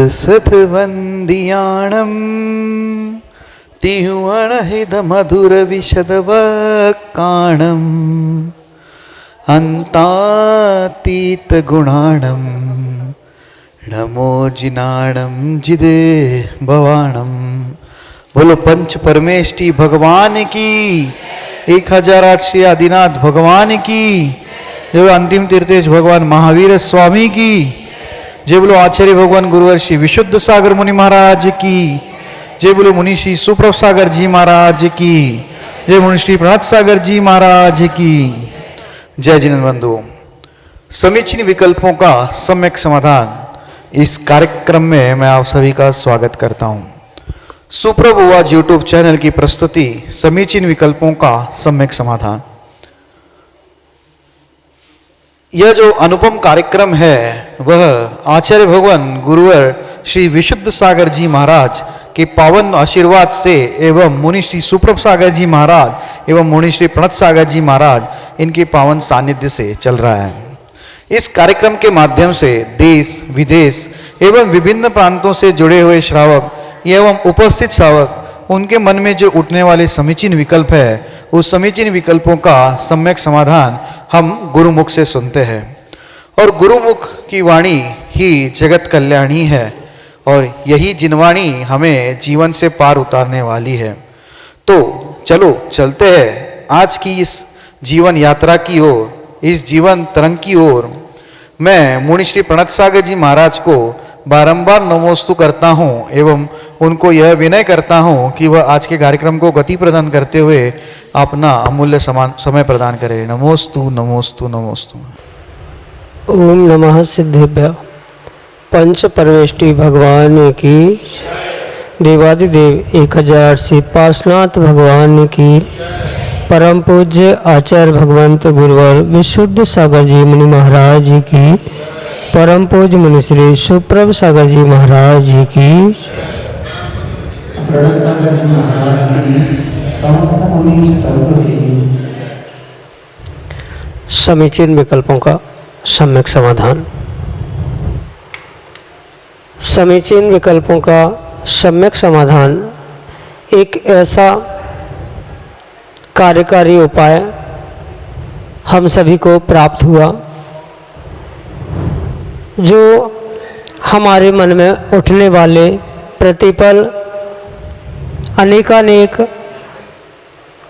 सतवंदियाणं तिहुअणहिद मधुर विशदवक्काणम् अन्तातीत गुणाणं नमो जिनाणं जिदे भवाणं। बोलो पंच परमेष्टि भगवान की 1008 श्री आदिनाथ भगवान की जय। बोलो अंतिम तीर्थेश भगवान महावीर स्वामी की जय। बोलो आचार्य भगवान गुरुवर श्री विशुद्ध सागर मुनि महाराज की जय। बोलो मुनि श्री सुप्रभ सागर जी महाराज की जय। मुनि श्री प्रणत सागर जी महाराज की जय। जिन बंधुओं, समीचीन विकल्पों का सम्यक समाधान इस कार्यक्रम में मैं आप सभी का स्वागत करता हूं। सुप्रभ आवाज यूट्यूब चैनल की प्रस्तुति समीचीन विकल्पों का सम्यक समाधान। यह जो अनुपम कार्यक्रम है वह आचार्य भगवान गुरुवर श्री विशुद्ध सागर जी महाराज के पावन आशीर्वाद से एवं मुनि श्री सुप्रभ सागर जी महाराज एवं मुनि श्री प्रणत सागर जी महाराज इनके पावन सानिध्य से चल रहा है। इस कार्यक्रम के माध्यम से देश विदेश एवं विभिन्न प्रांतों से जुड़े हुए श्रावक एवं उपस्थित श्रावक उनके मन में जो उठने वाले समीचीन विकल्प है उस समीचीन विकल्पों का सम्यक समाधान हम गुरुमुख से सुनते हैं। और गुरुमुख की वाणी ही जगत कल्याणी है और यही जिनवाणी हमें जीवन से पार उतारने वाली है। तो चलो चलते हैं आज की इस जीवन यात्रा की ओर, इस जीवन तरंग की ओर। मैं मुनि श्री प्रणत सागर जी महाराज को बारंबार नमोस्तु करता हूं एवं उनको यह विनय करता हूं कि वह आज के कार्यक्रम को गति प्रदान करते हुए अपना अमूल्य समय प्रदान करें। नमोस्तु नमोस्तु नमोस्तु। ओम नमः सिद्धेभ्य। पंच परमेष्टि भगवान की, देवादिदेव 1008 से पार्श्वनाथ भगवान की, परम पूज्य आचार्य भगवंत गुरुवर विशुद्ध सागर जी मुनि महाराज की, परम पूज्य मुनि श्री सुप्रभ सागर जी महाराज जी की, समीचीन विकल्पों का सम्यक समाधान। समीचीन विकल्पों का सम्यक समाधान एक ऐसा कार्यकारी उपाय हम सभी को प्राप्त हुआ जो हमारे मन में उठने वाले प्रतिपल अनेकानेक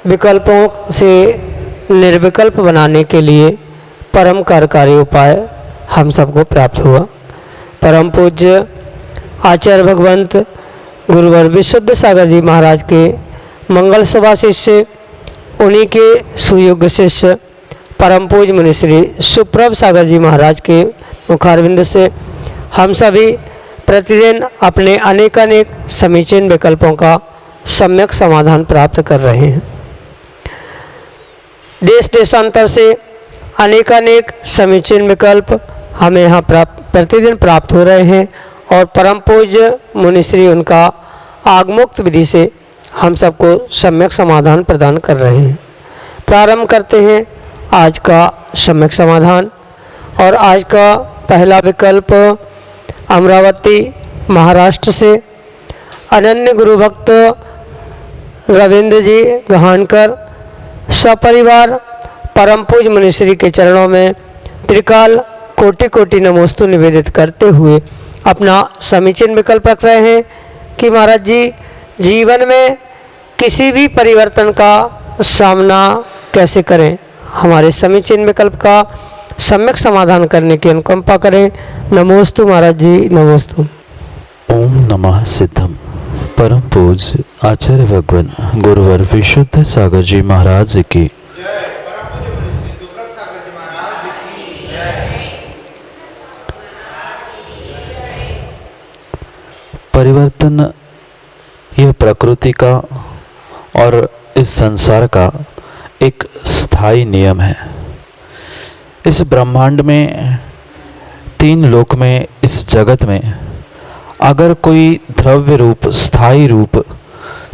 विकल्पों से निर्विकल्प बनाने के लिए परम कार्यकारी उपाय हम सबको प्राप्त हुआ। परम पूज्य आचार्य भगवंत गुरुवर विशुद्ध सागर जी महाराज के मंगल सभा शिष्य, उन्हीं के सुयोग्य शिष्य परम पूज्य मुनि श्री सुप्रभ सागर जी महाराज के मुखारविंद से हम सभी प्रतिदिन अपने अनेकानेक समीचीन विकल्पों का सम्यक समाधान प्राप्त कर रहे हैं। देश देशांतर से अनेकानेक समीचीन विकल्प हमें यहाँ प्रतिदिन प्राप्त हो रहे हैं और परम पूज्य मुनिश्री उनका आगमोक्त विधि से हम सबको सम्यक समाधान प्रदान कर रहे हैं। प्रारंभ करते हैं आज का सम्यक समाधान। और आज का पहला विकल्प अमरावती महाराष्ट्र से अनन्य गुरु भक्त रविंद्र जी गहानकर सपरिवार परम पूज्य मुनिश्री के चरणों में त्रिकाल कोटि कोटि नमोस्तु निवेदित करते हुए अपना समीचीन विकल्प रख रहे हैं कि महाराज जी जीवन में किसी भी परिवर्तन का सामना कैसे करें, हमारे समीचीन विकल्प का सम्यक समाधान करने की अनुकंपा करें। नमोस्तु महाराज जी, नमोस्तु। ओम नमः सिद्धम। परम पूज्य आचार्य भगवान गुरुवर विशुद्ध सागर जी महाराज की, परिवर्तन यह प्रकृति का और इस संसार का एक स्थायी नियम है। इस ब्रह्मांड में, 3 लोक में, इस जगत में अगर कोई द्रव्य रूप, स्थायी रूप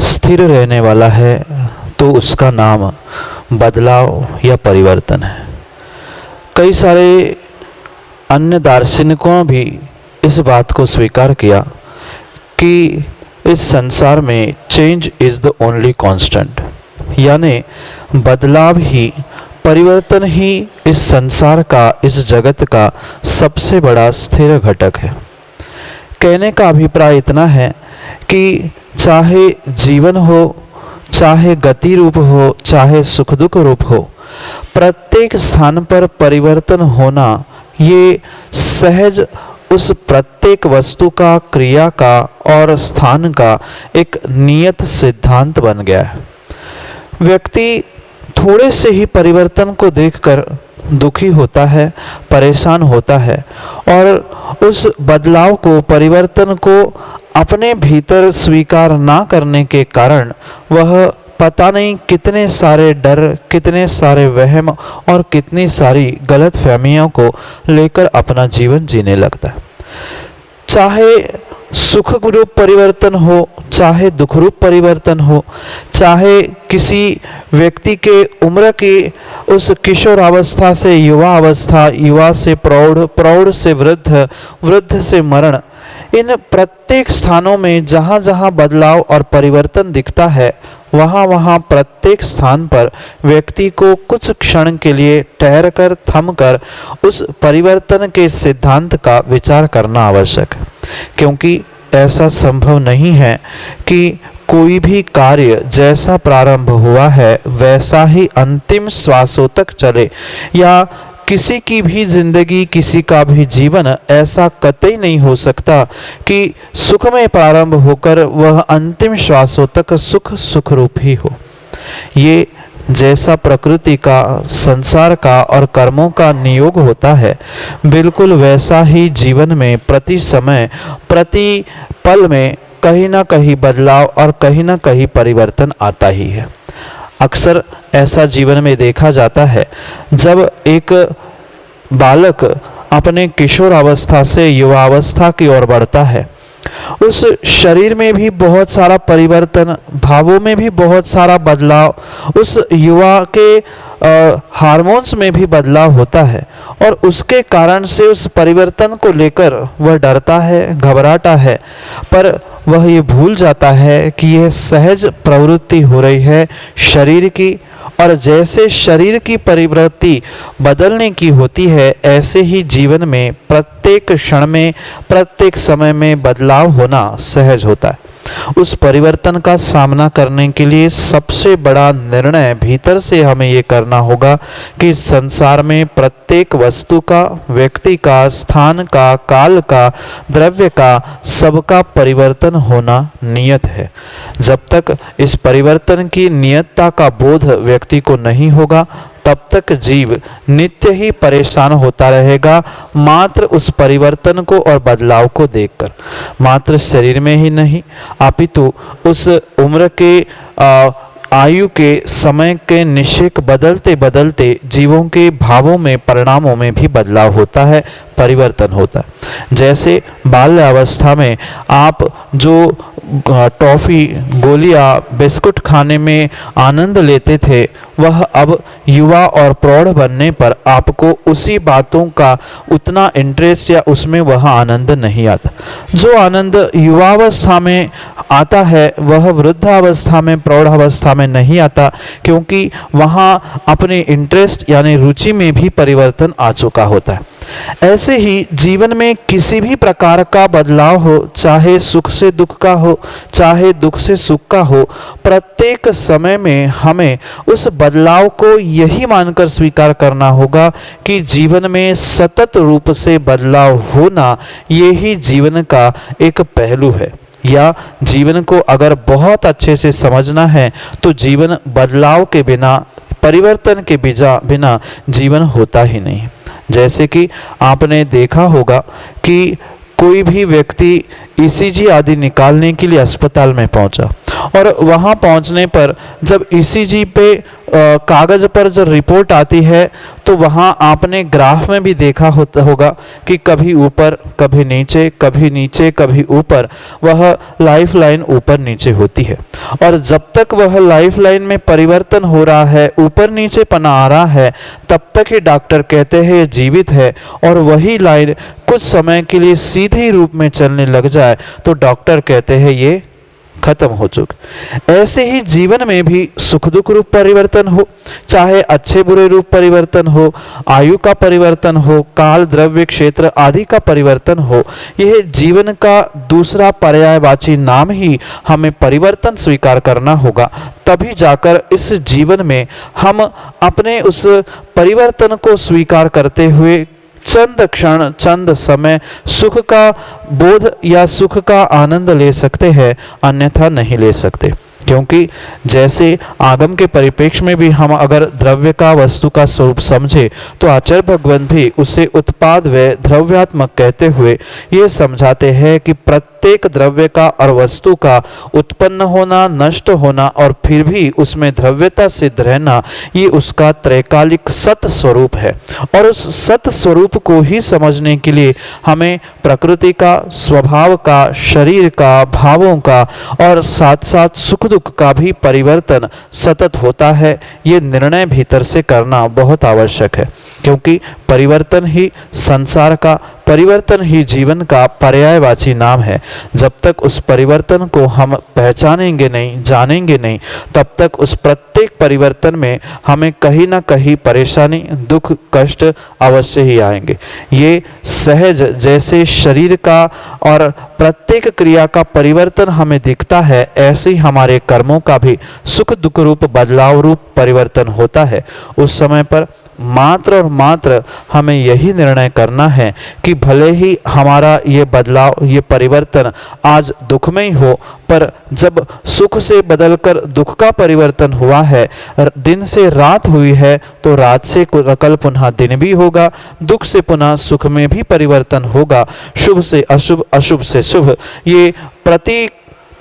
स्थिर रहने वाला है तो उसका नाम बदलाव या परिवर्तन है। कई सारे अन्य दार्शनिकों भी इस बात को स्वीकार किया कि इस संसार में change is the only constant, यानी बदलाव ही, परिवर्तन ही इस संसार का, इस जगत का सबसे बड़ा स्थिर घटक है। कहने का अभिप्राय इतना है कि चाहे जीवन हो, चाहे गति रूप हो, चाहे सुख दुख रूप हो, प्रत्येक स्थान पर परिवर्तन होना ये सहज उस प्रत्येक वस्तु का, क्रिया का और स्थान का एक नियत सिद्धांत बन गया है। व्यक्ति थोड़े से ही परिवर्तन को देखकर दुखी होता है, परेशान होता है और उस बदलाव को, परिवर्तन को अपने भीतर स्वीकार ना करने के कारण वह पता नहीं कितने सारे डर, कितने सारे वहम और कितनी सारी गलत फहमियों को लेकर अपना जीवन जीने लगता है। चाहे सुख रूप परिवर्तन हो, चाहे दुख रूप परिवर्तन हो, चाहे किसी व्यक्ति के उम्र की उस किशोरावस्था से युवा अवस्था, युवा से प्रौढ़, प्रौढ़ से वृद्ध, वृद्ध से मरण, इन प्रत्येक स्थानों में जहाँ जहाँ बदलाव और परिवर्तन दिखता है, वहाँ वहाँ प्रत्येक स्थान पर व्यक्ति को कुछ क्षण के लिए ठहर कर, थम कर उस परिवर्तन के सिद्धांत का विचार करना आवश्यक है। क्योंकि ऐसा संभव नहीं है कि कोई भी कार्य जैसा प्रारंभ हुआ है वैसा ही अंतिम श्वासों तक चले, या किसी की भी जिंदगी, किसी का भी जीवन ऐसा कतई नहीं हो सकता कि सुख में प्रारंभ होकर वह अंतिम श्वासों तक सुख सुख रूप ही हो। ये जैसा प्रकृति का, संसार का और कर्मों का नियोग होता है, बिल्कुल वैसा ही जीवन में प्रति समय, प्रति पल में कहीं ना कहीं बदलाव और कहीं ना कहीं परिवर्तन आता ही है। अक्सर ऐसा जीवन में देखा जाता है, जब एक बालक अपने किशोर अवस्था से युवा अवस्था की ओर बढ़ता है, उस शरीर में भी बहुत सारा परिवर्तन, भावों में भी बहुत सारा बदलाव, उस युवा के हार्मोन्स में भी बदलाव होता है और उसके कारण से उस परिवर्तन को लेकर वह डरता है, घबराता है, पर वह ये भूल जाता है कि यह सहज प्रवृत्ति हो रही है शरीर की, और जैसे शरीर की प्रवृत्ति बदलने की होती है, ऐसे ही जीवन में प्रत्येक क्षण में, प्रत्येक समय में बदलाव होना सहज होता है। उस परिवर्तन का सामना करने के लिए सबसे बड़ा निर्णय भीतर से हमें ये करना होगा कि संसार में प्रत्येक वस्तु का, व्यक्ति का, स्थान का, काल का, द्रव्य का, सबका परिवर्तन होना नियत है। जब तक इस परिवर्तन की नियतता का बोध व्यक्ति को नहीं होगा, तब तक जीव नित्य ही परेशान होता रहेगा, मात्र उस परिवर्तन को और बदलाव को देखकर। मात्र शरीर में ही नहीं, अपितु उस उम्र के आयु के, समय के निश्चय बदलते बदलते जीवों के भावों में, परिणामों में भी बदलाव होता है, परिवर्तन होता है। जैसे बाल्य अवस्था में आप जो टॉफ़ी, गोलियां, बिस्कुट खाने में आनंद लेते थे, वह अब युवा और प्रौढ़ बनने पर आपको उसी बातों का उतना इंटरेस्ट या उसमें वह आनंद नहीं आता। जो आनंद युवावस्था में आता है वह वृद्धावस्था में, प्रौढ़ावस्था में नहीं आता, क्योंकि वहाँ अपने इंटरेस्ट यानी रुचि में भी परिवर्तन आ चुका होता है। ऐसे ही जीवन में किसी भी प्रकार का बदलाव हो, चाहे सुख से दुख का हो, चाहे दुख से सुख का हो, प्रत्येक समय में हमें उस बदलाव को यही मानकर स्वीकार करना होगा कि जीवन में सतत रूप से बदलाव होना यही जीवन का एक पहलू है। या जीवन को अगर बहुत अच्छे से समझना है तो जीवन बदलाव के बिना, परिवर्तन के बिना जीवन होता ही नहीं। जैसे कि आपने देखा होगा कि कोई भी व्यक्ति ईसीजी आदि निकालने के लिए अस्पताल में पहुंचा और वहाँ पहुँचने पर जब ईसीजी पे कागज़ पर जब रिपोर्ट आती है तो वहाँ आपने ग्राफ में भी देखा होगा कि कभी ऊपर कभी नीचे, कभी नीचे कभी ऊपर, वह लाइफ लाइन ऊपर नीचे होती है। और जब तक वह लाइफ लाइन में परिवर्तन हो रहा है, ऊपर नीचे पना आ रहा है, तब तक ही डॉक्टर कहते हैं ये जीवित है। और वही लाइन कुछ समय के लिए सीधे रूप में चलने लग जाए तो डॉक्टर कहते हैं ये खत्म हो चुका। ऐसे ही जीवन में भी सुख दुख रूप परिवर्तन हो, चाहे अच्छे बुरे रूप परिवर्तन हो, आयु का परिवर्तन हो, काल द्रव्य क्षेत्र आदि का परिवर्तन हो, यह जीवन का दूसरा पर्यायवाची नाम ही हमें परिवर्तन स्वीकार करना होगा। तभी जाकर इस जीवन में हम अपने उस परिवर्तन को स्वीकार करते हुए चंद क्षण, चंद समय सुख का बोध या सुख का आनंद ले सकते हैं, अन्यथा नहीं ले सकते। क्योंकि जैसे आगम के परिप्रेक्ष्य में भी हम अगर द्रव्य का वस्तु का स्वरूप समझे तो आचार्य भगवान भी उसे उत्पाद व द्रव्यात्मक कहते हुए ये समझाते हैं कि प्रत्येक द्रव्य का और वस्तु का उत्पन्न होना, नष्ट होना और फिर भी उसमें द्रव्यता सिद्ध रहना, ये उसका त्रैकालिक सत स्वरूप है। और उस सत स्वरूप को ही समझने के लिए हमें प्रकृति का, स्वभाव का, शरीर का, भावों का और साथ साथ सुख दुख का भी परिवर्तन सतत होता है, ये निर्णय भीतर से करना बहुत आवश्यक है। क्योंकि परिवर्तन ही संसार का, परिवर्तन ही जीवन का पर्यायवाची नाम है। जब तक उस परिवर्तन को हम पहचानेंगे नहीं, जानेंगे नहीं, तब तक उस प्रत्येक परिवर्तन में हमें कहीं ना कहीं परेशानी, दुख, कष्ट अवश्य ही आएंगे। ये सहज जैसे शरीर का और प्रत्येक क्रिया का परिवर्तन हमें दिखता है, ऐसे ही हमारे कर्मों का भी सुख दुख रूप बदलाव रूप परिवर्तन होता है। उस समय पर मात्र और मात्र हमें यही निर्णय करना है कि भले ही हमारा ये बदलाव, ये परिवर्तन आज दुख में ही हो, पर जब सुख से बदलकर दुख का परिवर्तन हुआ है, दिन से रात हुई है, तो रात से कल पुनः दिन भी होगा, दुख से पुनः सुख में भी परिवर्तन होगा, शुभ से अशुभ, अशुभ से शुभ, ये प्रति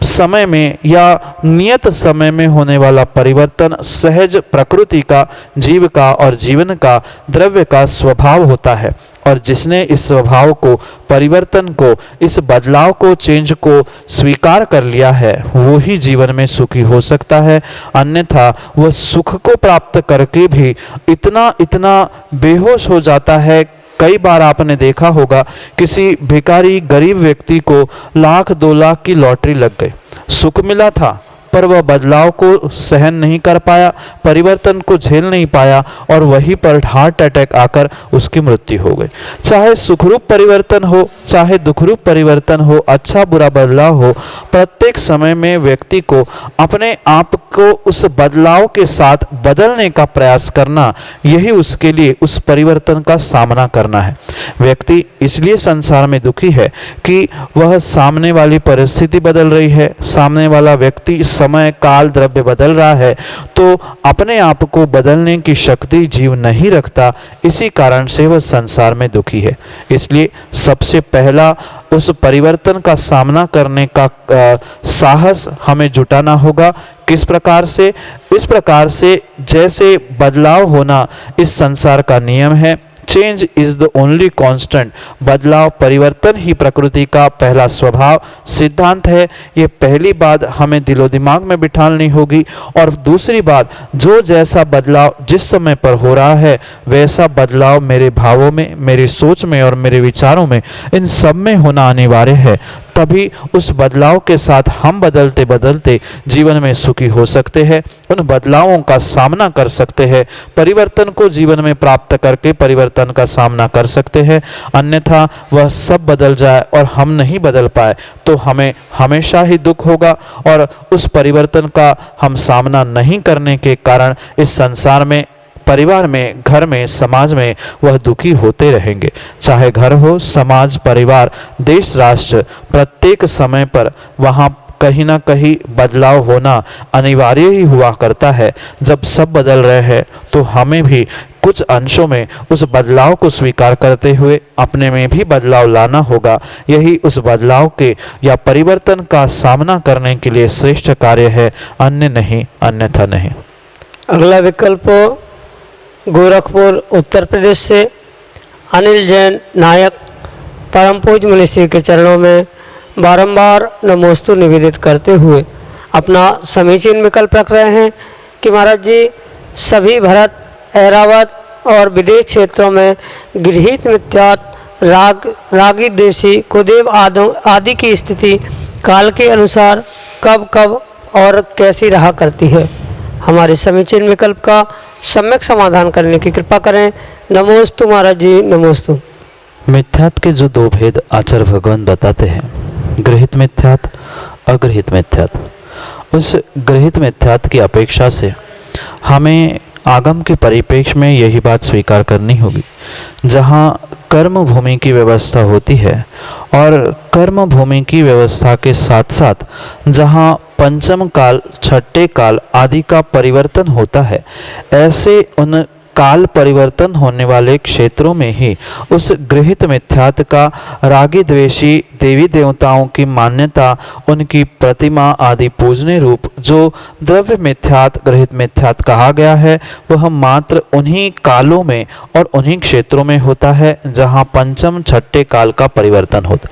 समय में या नियत समय में होने वाला परिवर्तन सहज प्रकृति का, जीव का और जीवन का, द्रव्य का स्वभाव होता है। और जिसने इस स्वभाव को, परिवर्तन को, इस बदलाव को, चेंज को स्वीकार कर लिया है, वो ही जीवन में सुखी हो सकता है। अन्यथा वह सुख को प्राप्त करके भी इतना बेहोश हो जाता है। कई बार आपने देखा होगा किसी भिखारी गरीब व्यक्ति को 1,00,000 2 लाख की लॉटरी लग गई, सुख मिला था पर वह बदलाव को सहन नहीं कर पाया, परिवर्तन को झेल नहीं पाया और वहीं पर हार्ट अटैक आकर उसकी मृत्यु हो गई। चाहे सुखरूप परिवर्तन हो, चाहे दुखरूप परिवर्तन हो, अच्छा बुरा बदलाव हो, प्रत्येक समय में व्यक्ति को अपने आप को उस बदलाव के साथ बदलने का प्रयास करना, यही उसके लिए उस परिवर्तन का सामना करना है। व्यक्ति इसलिए संसार में दुखी है कि वह सामने वाली परिस्थिति बदल रही है, सामने वाला व्यक्ति, समय, काल, द्रव्य बदल रहा है, तो अपने आप को बदलने की शक्ति जीव नहीं रखता। इसी कारण से वह संसार में दुखी है। इसलिए सबसे पहला उस परिवर्तन का सामना करने का साहस हमें जुटाना होगा। किस प्रकार से? इस प्रकार से जैसे बदलाव होना इस संसार का नियम है। Change is the only constant. बदलाव, परिवर्तन ही प्रकृति का पहला स्वभाव सिद्धांत है। ये पहली बात हमें दिलो दिमाग में बिठानी होगी। और दूसरी बात, जो जैसा बदलाव जिस समय पर हो रहा है, वैसा बदलाव मेरे भावों में, मेरी सोच में और मेरे विचारों में, इन सब में होना अनिवार्य है। तभी उस बदलाव के साथ हम बदलते बदलते जीवन में सुखी हो सकते हैं, उन बदलावों का सामना कर सकते हैं, परिवर्तन को जीवन में प्राप्त करके परिवर्तन का सामना कर सकते हैं। अन्यथा वह सब बदल जाए और हम नहीं बदल पाए तो हमें हमेशा ही दुख होगा और उस परिवर्तन का हम सामना नहीं करने के कारण इस संसार में, परिवार में, घर में, समाज में वह दुखी होते रहेंगे। चाहे घर हो, समाज, परिवार, देश, राष्ट्र, प्रत्येक समय पर वहाँ कहीं ना कहीं बदलाव होना अनिवार्य ही हुआ करता है। जब सब बदल रहे हैं तो हमें भी कुछ अंशों में उस बदलाव को स्वीकार करते हुए अपने में भी बदलाव लाना होगा। यही उस बदलाव के या परिवर्तन का सामना करने के लिए श्रेष्ठ कार्य है, अन्य नहीं, अन्यथा नहीं। अगला विकल्प गोरखपुर उत्तर प्रदेश से अनिल जैन नायक परम पूज्य मुनिश्री के चरणों में बारंबार नमोस्तु निवेदित करते हुए अपना समीचीन विकल्प रख रहे हैं कि महाराज जी सभी भरत, ऐरावत और विदेश क्षेत्रों में गृहीत मिथ्यात, रागी देशी, कुदेव आदि की स्थिति काल के अनुसार कब कब और कैसी रहा करती है। हमारे समीचीन विकल्प का सम्यक समाधान करने की कृपा करें। नमोस्तु महाराज जी, नमोस्तु। मिथ्यात के जो दो भेद आचार्य भगवान बताते हैं, गृहीत मिथ्यात, अगृहीत मिथ्यात। उस गृहीत मिथ्यात की अपेक्षा से हमें आगम के परिप्रेक्ष्य में यही बात स्वीकार करनी होगी, जहाँ कर्म भूमि की व्यवस्था होती है और कर्म भूमि की व्यवस्था के साथ साथ जहाँ पंचम काल, छठे काल आदि का परिवर्तन होता है, ऐसे उन काल परिवर्तन होने वाले क्षेत्रों में ही उस गृहीत मिथ्यात का रागी द्वेषी देवी देवताओं की मान्यता, उनकी प्रतिमा आदि पूजने रूप जो द्रव्य मिथ्यात, गृहीत मिथ्यात कहा गया है, वह मात्र उन्हीं कालों में और उन्हीं क्षेत्रों में होता है जहाँ पंचम छठे काल का परिवर्तन होता।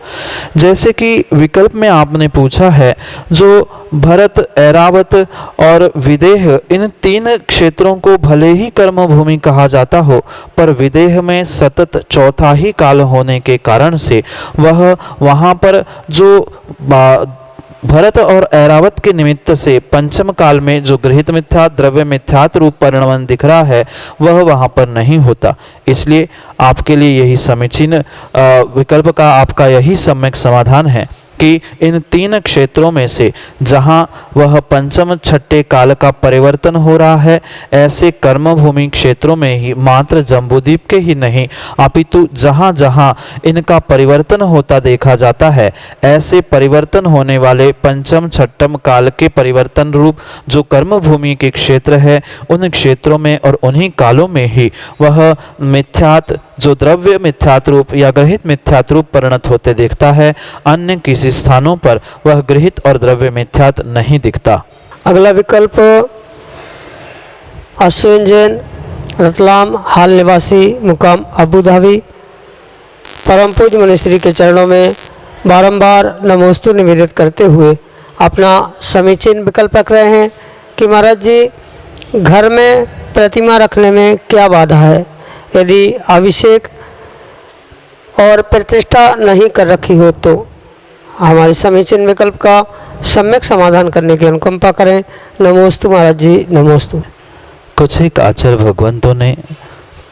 जैसे कि विकल्प में आपने पूछा है, जो भरत, ऐरावत और विदेह, इन तीन क्षेत्रों को भले ही कर्म भूमि कहा जाता हो, पर विदेह में सतत चौथा ही काल होने के कारण से वह वहाँ पर जो भरत और ऐरावत के निमित्त से पंचम काल में जो गृहीत मिथ्यात, द्रव्य मिथ्यात रूप परिणमन दिख रहा है, वह वहाँ पर नहीं होता। इसलिए आपके लिए यही समीचीन विकल्प का आपका यही सम्यक समाधान है कि इन तीन क्षेत्रों में से जहाँ वह पंचम छठे काल का परिवर्तन हो रहा है, ऐसे कर्मभूमि क्षेत्रों में ही मात्र जम्बूद्वीप के ही नहीं अपितु जहाँ जहाँ इनका परिवर्तन होता देखा जाता है, ऐसे परिवर्तन होने वाले पंचम छठम काल के परिवर्तन रूप जो कर्मभूमि के क्षेत्र है, उन क्षेत्रों में और उन्हीं कालों में ही वह मिथ्यात, जो द्रव्य मिथ्यात रूप या गृहीत मिथ्यात रूप परिणत होते दिखता है। अन्य किसी स्थानों पर वह गृहीत और द्रव्य मिथ्यात नहीं दिखता। अगला विकल्प अश्विन जैन रतलाम हाल निवासी मुकाम अबू धाबी परम पूज्य मुनिश्री के चरणों में बारंबार नमोस्तु निवेदित करते हुए अपना समीचीन विकल्प रख रहे हैं कि महाराज जी घर में प्रतिमा रखने में क्या बाधा है। यदि अभिषेक और प्रतिष्ठा नहीं कर रखी हो तो हमारे समीचीन विकल्प का सम्यक समाधान करने की अनुकंपा करें। नमोस्तु महाराज जी, नमोस्तु। कुछ एक आचार्य भगवंतों ने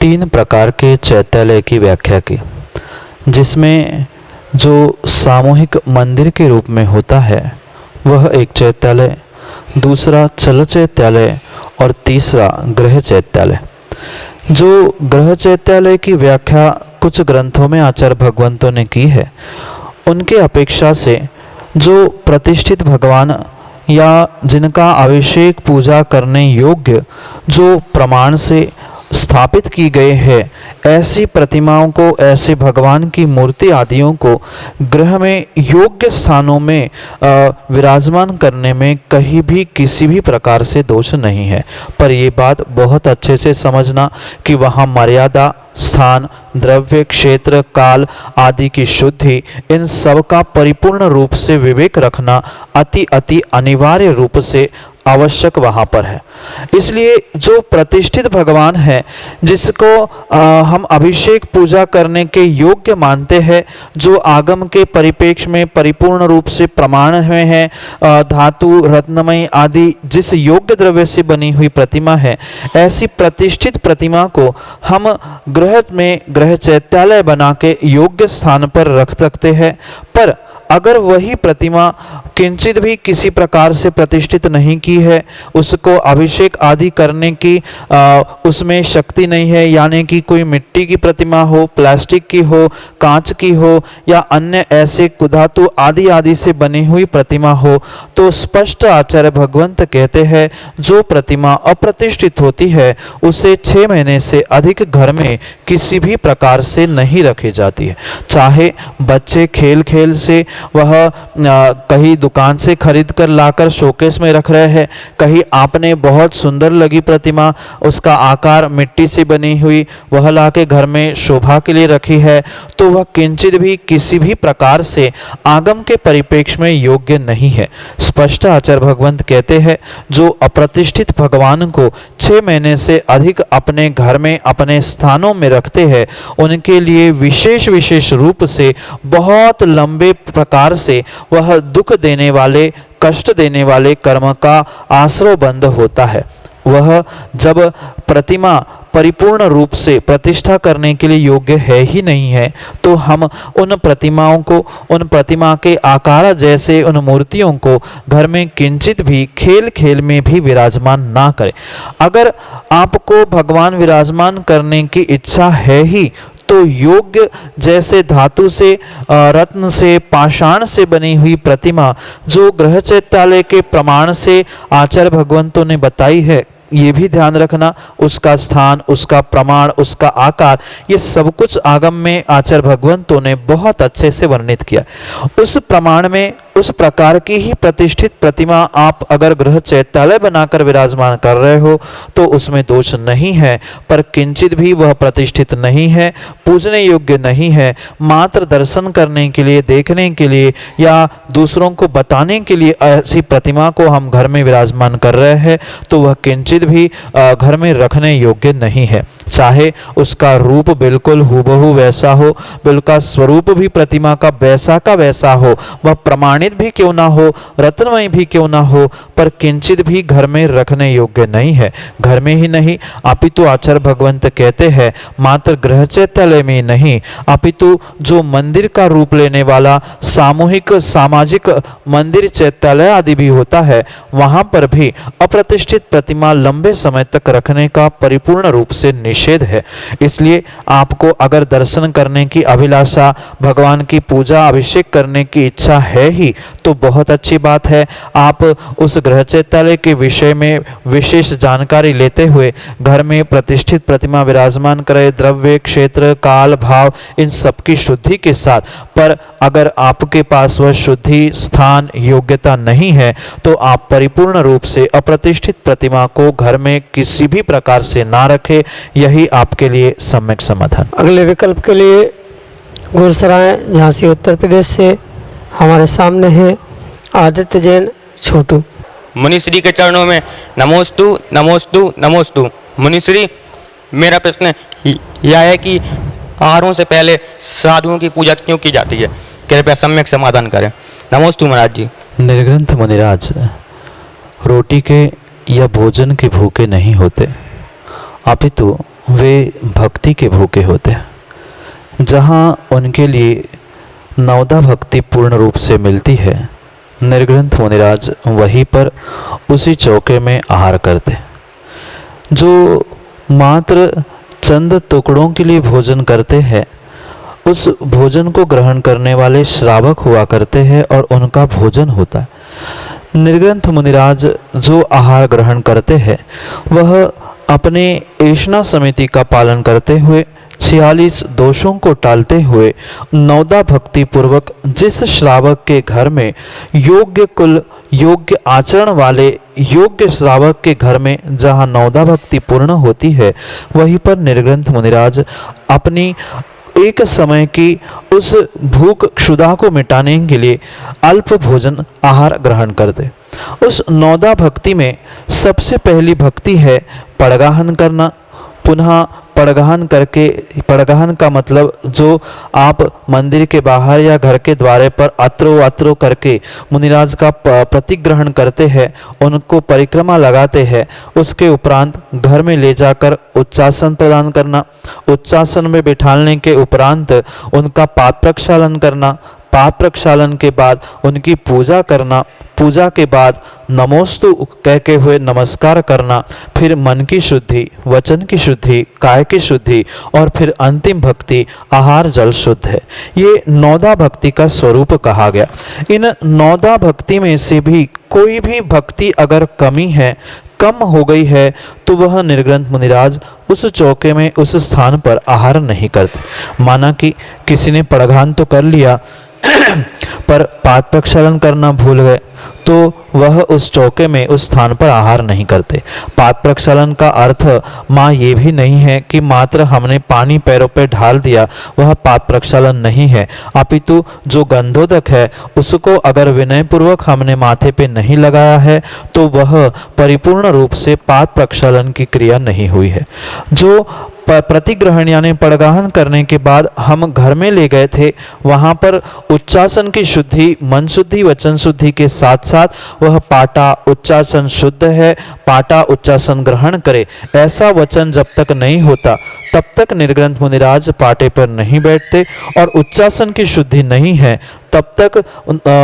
3 प्रकार के चैत्यालय की व्याख्या की, जिसमें जो सामूहिक मंदिर के रूप में होता है वह एक चैत्यालय, दूसरा चल चैत्यालय और तीसरा गृह चैत्यालय। जो गृह चैत्यालय की व्याख्या कुछ ग्रंथों में आचार्य भगवंतों ने की है, उनके अपेक्षा से जो प्रतिष्ठित भगवान या जिनका अभिषेक पूजा करने योग्य जो प्रमाण से स्थापित की गए हैं, ऐसी प्रतिमाओं को, ऐसे भगवान की मूर्ति आदियों को गृह में योग्य स्थानों में विराजमान करने में कहीं भी किसी भी प्रकार से दोष नहीं है। पर ये बात बहुत अच्छे से समझना कि वहाँ मर्यादा, स्थान, द्रव्य, क्षेत्र, काल आदि की शुद्धि, इन सब का परिपूर्ण रूप से विवेक रखना अति अनिवार्य रूप से आवश्यक वहाँ पर है। इसलिए जो प्रतिष्ठित भगवान है, जिसको हम अभिषेक पूजा करने के योग्य मानते हैं, जो आगम के परिप्रेक्ष्य में परिपूर्ण रूप से प्रमाण में है, धातु, रत्नमय आदि जिस योग्य द्रव्य से बनी हुई प्रतिमा है, ऐसी प्रतिष्ठित प्रतिमा को हम गृह में गृह चैत्यालय बना के योग्य स्थान पर रख सकते हैं। पर अगर वही प्रतिमा किंचित भी किसी प्रकार से प्रतिष्ठित नहीं की है, उसको अभिषेक आदि करने की उसमें शक्ति नहीं है, यानी कि कोई मिट्टी की प्रतिमा हो, प्लास्टिक की हो, कांच की हो या अन्य ऐसे धातु आदि आदि से बनी हुई प्रतिमा हो, तो स्पष्ट आचार्य भगवंत कहते हैं जो प्रतिमा अप्रतिष्ठित होती है उसे 6 महीने से अधिक घर में किसी भी प्रकार से नहीं रखी जाती है। चाहे बच्चे खेल खेल से वह कहीं दुकान से खरीद कर लाकर शोकेस में रख रहे हैं, कहीं आपने बहुत सुंदर लगी प्रतिमा, उसका आकार मिट्टी से बनी हुई, वह लाके घर में शोभा के लिए रखी है, तो वह किंचित भी किसी भी प्रकार से आगम के परिप्रेक्ष्य में योग्य नहीं है। स्पष्ट आचार्य भगवंत कहते हैं जो अप्रतिष्ठित भगवान को 6 महीने से अधिक अपने घर में अपने स्थानों में रखते हैं, उनके लिए विशेष विशेष रूप से बहुत लंबे प्रकार से वह दुख देने वाले, कष्ट देने वाले कर्म का आश्रय बंद होता है। वह जब प्रतिमा परिपूर्ण रूप से प्रतिष्ठा करने के लिए योग्य है ही नहीं है, तो हम उन प्रतिमाओं को, उन प्रतिमा के आकार जैसे उन मूर्तियों को घर में किंचित भी खेल खेल में भी विराजमान ना करें। अगर आपको भगवान विराजमान करने की इच्छा है ही तो योग्य जैसे धातु से, रत्न से, पाषाण से बनी हुई प्रतिमा जो गृह चैत्यालय के प्रमाण से आचार्य भगवंतों ने बताई है, ये भी ध्यान रखना, उसका स्थान, उसका प्रमाण, उसका आकार, ये सब कुछ आगम में आचार्य भगवंतों ने बहुत अच्छे से वर्णित किया। उस प्रमाण में उस प्रकार की ही प्रतिष्ठित प्रतिमा आप अगर गृह चैत्यालय बनाकर विराजमान कर रहे हो तो उसमें दोष नहीं है, पर किंचित भी वह प्रतिष्ठित नहीं है, पूजने योग्य नहीं है, मात्र दर्शन करने के लिए, देखने के लिए या दूसरों को बताने के लिए ऐसी प्रतिमा को हम घर में विराजमान कर रहे हैं, तो वह किंचित भी घर में रखने योग्य नहीं है। चाहे उसका रूप बिल्कुल हूबहू वैसा हो, बिल्कुल स्वरूप भी प्रतिमा का वैसा हो, वह प्रमाणित भी क्यों ना हो, रत्नमय भी क्यों ना हो, पर किंचित भी घर में रखने योग्य नहीं है। घर में ही नहीं अपितु आचार्य भगवंत कहते हैं मात्र गृह चैत्यालय में नहीं, अपितु जो मंदिर का रूप लेने वाला सामूहिक सामाजिक मंदिर चैत्यालय आदि भी होता है, वहां पर भी अप्रतिष्ठित प्रतिमा लंबे समय तक रखने का परिपूर्ण रूप से निषेध है। इसलिए आपको अगर दर्शन करने की अभिलाषा, भगवान की पूजा अभिषेक करने की इच्छा है ही तो बहुत अच्छी बात है। आप उस गृह चैत्यालय के विषय में विशेष जानकारी लेते हुए घर में प्रतिष्ठित प्रतिमा विराजमान करें, द्रव्य, क्षेत्र, काल, भाव, इन सबकी शुद्धि के साथ। पर अगर आपके पास वह शुद्धि, स्थान, योग्यता नहीं है तो आप परिपूर्ण रूप से अप्रतिष्ठित प्रतिमा को घर में किसी भी प्रकार से ना रखें, यही आपके लिए सम्यक समाधान। अगले विकल्प के लिए गुरसराय झांसी उत्तर प्रदेश से हमारे सामने है आदित्य जैन छोटू। मुनिश्री के चरणों में नमोस्तु नमोस्तु नमोस्तु। मुनिश्री, मेरा प्रश्न यह है कि आहारों से पहले साधुओं की पूजा क्यों की जाती है? कृपया सम्यक समाधान करें। नमोस्तु महाराज जी। निर्ग्रंथ मुनिराज रोटी के या भोजन के भूखे नहीं होते, अपितु वे भक्ति के भूखे होते हैं। जहाँ उनके लिए नवदा भक्ति पूर्ण रूप से मिलती है, निर्ग्रंथ मुनिराज वहीं पर उसी चौके में आहार करते। जो मात्र चंद टुकड़ों के लिए भोजन करते हैं, उस भोजन को ग्रहण करने वाले श्रावक हुआ करते हैं और उनका भोजन होता है। निर्ग्रंथ मुनिराज जो आहार ग्रहण करते हैं वह अपने ऐष्णा समिति का पालन करते हुए 46 दोषों को टालते हुए नवदा भक्ति पूर्वक जिस श्रावक के घर में योग्य कुल, योग्य आचरण वाले योग्य श्रावक के घर में जहाँ नवदा भक्ति पूर्ण होती है, वहीं पर निर्ग्रंथ मुनिराज अपनी एक समय की उस भूख क्षुधा को मिटाने के लिए अल्प भोजन आहार ग्रहण करते। उस नवदा भक्ति में सबसे पहली भक्ति है पड़गाहन करना। पुनः पड़गाहन करके, पड़गाहन का मतलब जो आप मंदिर के बाहर या घर के द्वारे पर अत्रो करके मुनिराज का प्रतिग्रहण करते हैं, उनको परिक्रमा लगाते हैं। उसके उपरांत घर में ले जाकर उच्चासन प्रदान करना, उच्चासन में बिठाने के उपरांत उनका पाद प्रक्षालन करना, पाप प्रक्षालन के बाद उनकी पूजा करना, पूजा के बाद नमोस्तु कह के हुए नमस्कार करना, फिर मन की शुद्धि, वचन की शुद्धि, काय की शुद्धि और फिर अंतिम भक्ति आहार जल शुद्ध है। ये नौदा भक्ति का स्वरूप कहा गया। इन नौदा भक्ति में से भी कोई भी भक्ति अगर कमी है, कम हो गई है, तो वह निर्ग्रंथ मुनिराज उस चौके में, उस स्थान पर आहार नहीं करते। माना कि किसी ने पड़घान तो कर लिया पर पाद प्रक्षालन करना भूल गए, तो वह उस चौके में, उस स्थान पर आहार नहीं करते। पाद प्रक्षालन का अर्थ माँ ये भी नहीं है कि मात्र हमने पानी पैरों पे ढाल दिया, वह पाद प्रक्षालन नहीं है। अपितु जो गंधोदक है उसको अगर विनयपूर्वक हमने माथे पे नहीं लगाया है तो वह परिपूर्ण रूप से पाद प्रक्षालन की क्रिया नहीं हुई है। जो प्रतिग्रहण यानी पड़गाहन करने के बाद हम घर में ले गए थे, वहाँ पर उच्चासन की शुद्धि, मन शुद्धि, वचन शुद्धि के साथ साथ वह पाटा उच्चासन शुद्ध है, पाटा उच्चासन ग्रहण करे, ऐसा वचन जब तक नहीं होता तब तक निर्ग्रंथ मुनिराज पाटे पर नहीं बैठते, और उच्चासन की शुद्धि नहीं है तब तक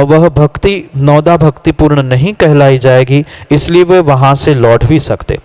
वह भक्ति नौदा भक्ति पूर्ण नहीं कहलाई जाएगी, इसलिए वे वहां से लौट भी सकते।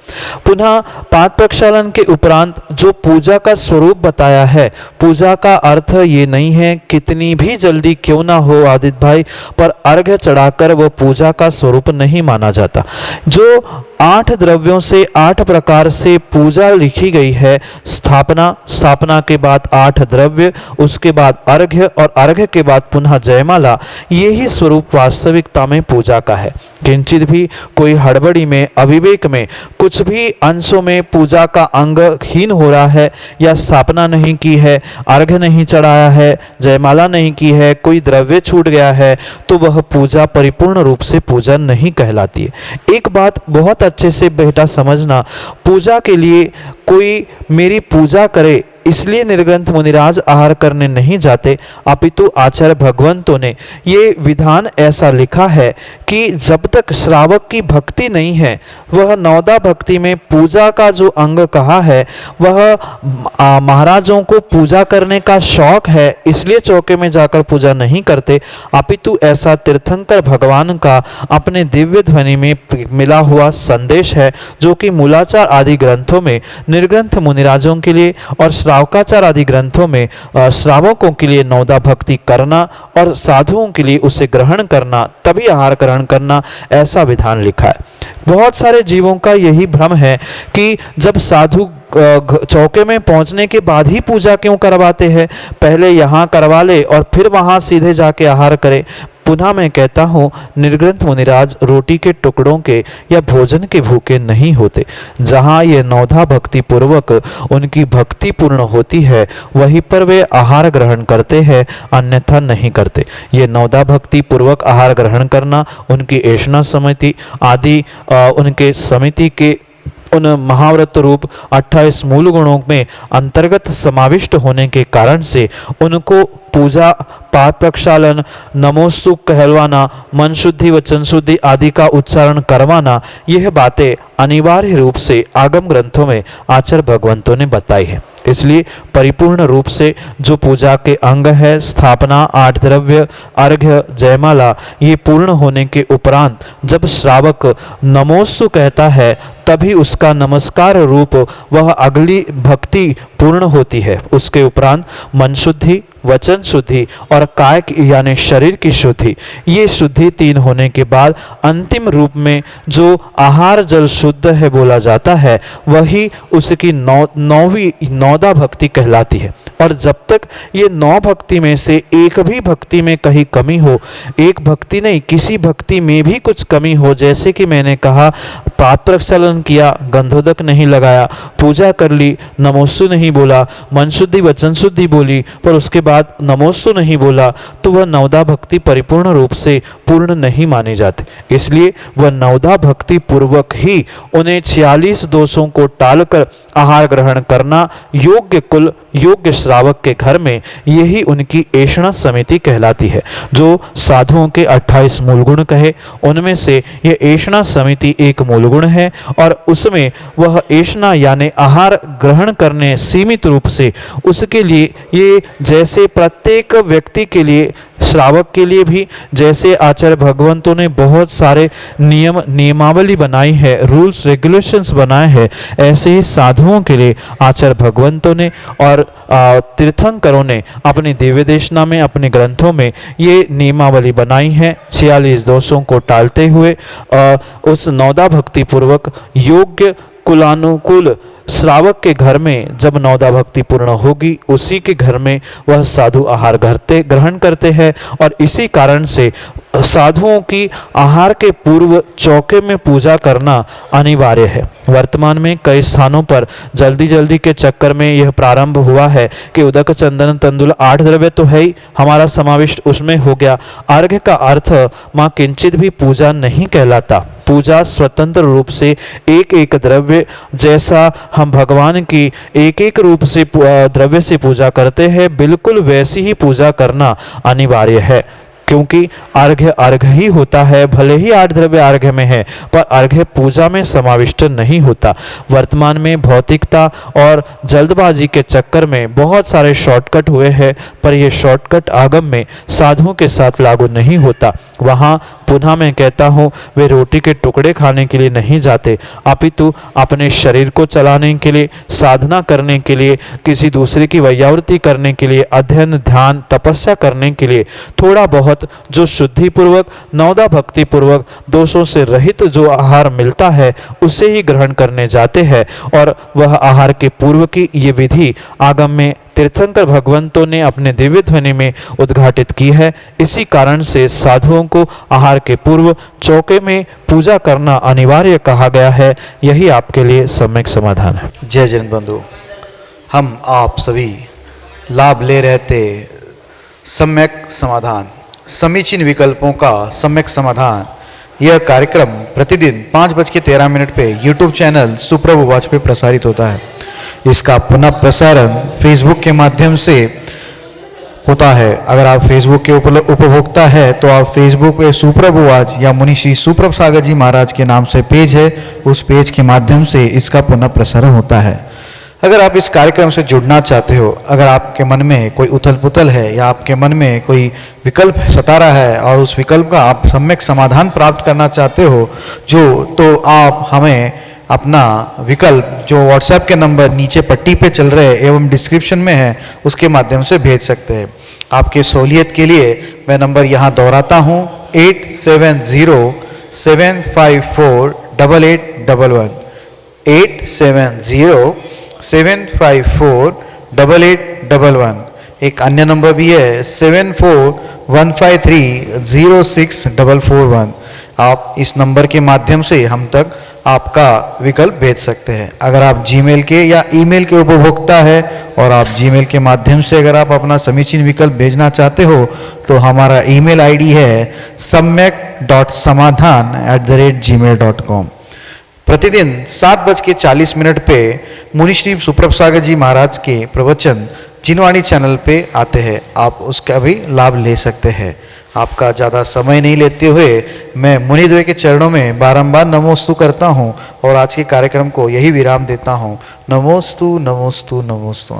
पुनः पाद प्रक्षालन के उपरांत जो पूजा का स्वरूप बताया है, पूजा का अर्थ ये नहीं है कितनी भी जल्दी क्यों ना हो आदित्य भाई, पर अर्घ्य चढ़ाकर वह पूजा का स्वरूप नहीं माना जाता। जो 8 द्रव्यों से 8 प्रकार से पूजा लिखी गई है, स्थापना, स्थापना के बाद 8 द्रव्य, उसके बाद अर्घ्य और अर्घ्य के बाद पुनः जयमाला, यही स्वरूप वास्तविकता में पूजा का है। किंचित भी कोई हड़बड़ी में, अविवेक में, कुछ भी अंशों में पूजा का अंग हीन हो रहा है, या स्थापना नहीं की है, अर्घ्य नहीं चढ़ाया है, जयमाला नहीं की है, कोई द्रव्य छूट गया है, तो वह पूजा परिपूर्ण रूप से पूजा नहीं कहलाती है। एक बात बहुत अच्छे से बेटा समझना, पूजा के लिए कोई मेरी पूजा करे इसलिए निर्ग्रंथ मुनिराज आहार करने नहीं जाते, अपितु आचार्य भगवंतों ने ये विधान ऐसा लिखा है कि जब तक श्रावक की भक्ति नहीं है, वह नौदा भक्ति में पूजा का जो अंग कहा है, वह महाराजों को पूजा करने का शौक है इसलिए चौके में जाकर पूजा नहीं करते, अपितु ऐसा तीर्थंकर भगवान का अपने दिव्य ध्वनि में मिला हुआ संदेश है, जो कि मूलाचार आदि ग्रंथों में निर्ग्रंथ मुनिराजों के लिए और श्रावकाचार आदि ग्रंथों में श्रावकों के लिए नौदा भक्ति करना और साधुओं के लिए उसे ग्रहण करना, तभी आहार ग्रहण करना, ऐसा विधान लिखा है। बहुत सारे जीवों का यही भ्रम है कि जब साधु चौके में पहुंचने के बाद ही पूजा क्यों करवाते हैं, पहले यहाँ करवा ले और फिर वहाँ सीधे जाके आहार करे। पुनः मैं कहता हूँ, निर्ग्रंथ मुनिराज रोटी के टुकड़ों के या भोजन के भूखे नहीं होते। जहाँ ये नौधा भक्ति पूर्वक उनकी भक्ति पूर्ण होती है, वहीं पर वे आहार ग्रहण करते हैं, अन्यथा नहीं करते। ये नौधा भक्ति पूर्वक आहार ग्रहण करना उनकी ऐषणा समिति आदि उनके समिति के उन महाव्रत रूप 28 मूल गुणों में अंतर्गत समाविष्ट होने के कारण से उनको पूजा, पाद प्रक्षालन, नमोस्तु कहलवाना, मन शुद्धि, वचन शुद्धि आदि का उच्चारण करवाना, यह बातें अनिवार्य रूप से आगम ग्रंथों में आचार्य भगवंतों ने बताई है। इसलिए परिपूर्ण रूप से जो पूजा के अंग है, स्थापना, 8 द्रव्य, अर्घ्य, जयमाला, ये पूर्ण होने के उपरांत जब श्रावक नमोस्तु कहता है, तभी उसका नमस्कार रूप वह अगली भक्ति पूर्ण होती है। उसके उपरांत मन शुद्धि, वचन शुद्धि और काय यानी शरीर की शुद्धि, ये शुद्धि 3 होने के बाद अंतिम रूप में जो आहार जल शुद्ध है बोला जाता है, वही उसकी नौदा भक्ति कहलाती है। और जब तक ये 9 भक्ति में से एक भी भक्ति में कहीं कमी हो, एक भक्ति नहीं किसी भक्ति में भी कुछ कमी हो, जैसे कि मैंने कहा पाद प्रक्षालन किया, गंधोदक नहीं लगाया, पूजा कर ली, नमोस्तु नहीं बोला, मन शुद्धि वचन शुद्धि बोली, पर उसके बाद नमोस्तु नहीं बोला, तो वह नवदा भक्ति परिपूर्ण रूप से पूर्ण नहीं माने जाते। इसलिए वह नवदा भक्ति पूर्वक ही उन्हें 46 दोषों को टालकर आहार ग्रहण करना योग्य कुल, योग्य श्रावक के घर में, यही उनकी ऐषणा समिति कहलाती है। जो साधुओं के 28 मूल गुण कहे, उनमें से यह ऐषणा समिति एक मूल गुण है, और उसमें वह ऐषणा यानी आहार ग्रहण करने सीमित रूप से उसके लिए, ये जैसे प्रत्येक व्यक्ति के लिए श्रावक के लिए भी जैसे आचार्य भगवंतों ने बहुत सारे नियमावली बनाई है, रूल्स रेगुलेशंस बनाए हैं, ऐसे ही साधुओं के लिए आचार्य भगवंतों ने और तीर्थंकरों ने अपनी दिव्य देशना में, अपने ग्रंथों में ये नियमावली बनाई है। 46 दोषों को टालते हुए उस नौदा भक्ति पूर्वक योग्य कुलानुकूल श्रावक के घर में जब नौदा भक्ति पूर्ण होगी, उसी के घर में वह साधु आहार ग्रहण करते हैं। और इसी कारण से साधुओं की आहार के पूर्व चौके में पूजा करना अनिवार्य है। वर्तमान में कई स्थानों पर जल्दी के चक्कर में यह प्रारंभ हुआ है कि उदक चंदन तंदुल 8 द्रव्य तो है ही, हमारा समाविष्ट उसमें हो गया। अर्घ्य का अर्थ मां किंचित भी पूजा नहीं कहलाता। पूजा स्वतंत्र रूप से एक एक द्रव्य, जैसा हम भगवान की एक एक रूप से द्रव्य से पूजा करते हैं, बिल्कुल वैसी ही पूजा करना अनिवार्य है। क्योंकि अर्घ्य अर्घ्य ही होता है, भले ही 8 द्रव्य अर्घ्य में है, पर अर्घ्य पूजा में समाविष्ट नहीं होता। वर्तमान में भौतिकता और जल्दबाजी के चक्कर में बहुत सारे शॉर्टकट हुए हैं, पर यह शॉर्टकट आगम में साधुओं के साथ लागू नहीं होता। वहाँ पुनः मैं कहता हूँ, वे रोटी के टुकड़े खाने के लिए नहीं जाते, अपितु अपने शरीर को चलाने के लिए, साधना करने के लिए, किसी दूसरे की वैयावृत्ति करने के लिए, अध्ययन ध्यान तपस्या करने के लिए, थोड़ा बहुत जो शुद्धि पूर्वक नौदा भक्ति पूर्वक दोषों से रहित जो आहार मिलता है, उसे ही ग्रहण करने जाते हैं। और वह आहार के पूर्व की ये विधि आगम में तीर्थंकर भगवंतों ने अपने दिव्य ध्वनि में उद्घाटित की है। इसी कारण से साधुओं को आहार के पूर्व चौके में पूजा करना अनिवार्य कहा गया है। यही आपके लिए सम्यक समाधान है। जय जैन बंधु, हम आप सभी लाभ ले रहे थे सम्यक समाधान, समीचीन विकल्पों का सम्यक समाधान। यह कार्यक्रम प्रतिदिन 5:13 पे YouTube चैनल सुप्रभु वाच पे प्रसारित होता है। इसका पुनः प्रसारण फेसबुक के माध्यम से होता है। अगर आप फेसबुक के उपभोक्ता है तो आप फेसबुक पे सुप्रभु वाच या मुनि श्री सुप्रभ सागर जी महाराज के नाम से पेज है, उस पेज के माध्यम से इसका पुनः प्रसारण होता है। अगर आप इस कार्यक्रम से जुड़ना चाहते हो, अगर आपके मन में कोई उथल पुथल है या आपके मन में कोई विकल्प सता रहा है और उस विकल्प का आप सम्यक समाधान प्राप्त करना चाहते हो तो आप हमें अपना विकल्प जो व्हाट्सएप के नंबर नीचे पट्टी पे चल रहे हैं एवं डिस्क्रिप्शन में है, उसके माध्यम से भेज सकते हैं। आपके सहूलियत के लिए मैं नंबर यहाँ दोहराता हूँ, 8707548811, 8707548811। एक अन्य नंबर भी है 7415306441। आप इस नंबर के माध्यम से हम तक आपका विकल्प भेज सकते हैं। अगर आप जीमेल के या ईमेल के उपभोक्ता है और आप जीमेल के माध्यम से अगर आप अपना समीचीन विकल्प भेजना चाहते हो तो हमारा ईमेल आईडी है samyak.samadhan@gmail.com। प्रतिदिन 7:40 पे मुनि श्री सुप्रभ सागर जी महाराज के प्रवचन जिनवाणी चैनल पे आते हैं, आप उसका भी लाभ ले सकते हैं। आपका ज़्यादा समय नहीं लेते हुए मैं मुनिद्वय के चरणों में बारंबार नमोस्तु करता हूँ और आज के कार्यक्रम को यही विराम देता हूँ। नमोस्तु नमोस्तु नमोस्तु।